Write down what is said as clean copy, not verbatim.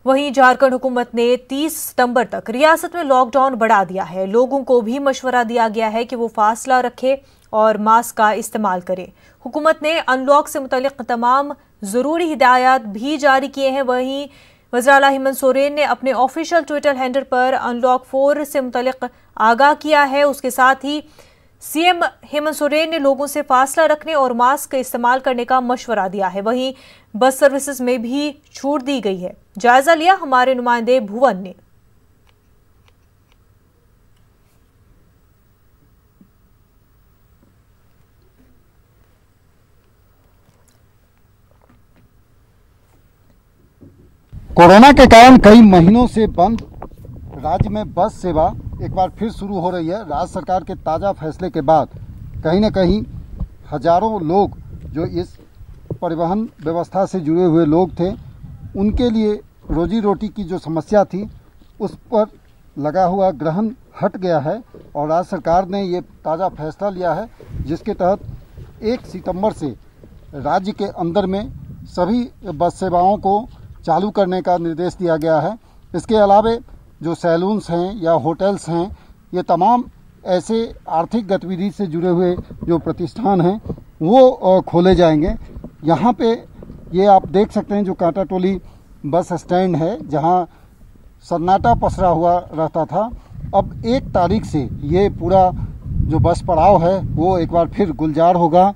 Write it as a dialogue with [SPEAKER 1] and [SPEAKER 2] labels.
[SPEAKER 1] वहीं झारखंड हुकूमत ने 30 सितंबर तक रियासत में लॉकडाउन बढ़ा दिया है। लोगों को भी मशवरा दिया गया है कि वो फासला रखें और मास्क का इस्तेमाल करें। हुकूमत ने अनलॉक से मुतल्लिक तमाम जरूरी हिदायत भी जारी किए हैं। वहीं वज़ीर आला हेमंत सोरेन ने अपने ऑफिशियल ट्विटर हैंडल पर अनलॉक 4 से मुतल्लिक आगाह किया है। उसके साथ ही सीएम हेमंत सोरेन ने लोगों से फासला रखने और मास्क का इस्तेमाल करने का मशवरा दिया है। वहीं बस सर्विसेज में भी छूट दी गई है। जायजा लिया हमारे नुमाइंदे भुवन ने।
[SPEAKER 2] कोरोना के कारण कई महीनों से बंद राज्य में बस सेवा एक बार फिर शुरू हो रही है। राज्य सरकार के ताज़ा फैसले के बाद कहीं न कहीं हजारों लोग जो इस परिवहन व्यवस्था से जुड़े हुए लोग थे, उनके लिए रोजी रोटी की जो समस्या थी उस पर लगा हुआ ग्रहण हट गया है और राज्य सरकार ने ये ताज़ा फैसला लिया है, जिसके तहत 1 सितंबर से राज्य के अंदर में सभी बस सेवाओं को चालू करने का निर्देश दिया गया है। इसके अलावा जो सैलून्स हैं या होटल्स हैं, ये तमाम ऐसे आर्थिक गतिविधि से जुड़े हुए जो प्रतिष्ठान हैं वो खोले जाएंगे। यहाँ पे ये आप देख सकते हैं जो कांटा टोली बस स्टैंड है, जहाँ सन्नाटा पसरा हुआ रहता था, अब 1 तारीख से ये पूरा जो बस पड़ाव है वो एक बार फिर गुलजार होगा।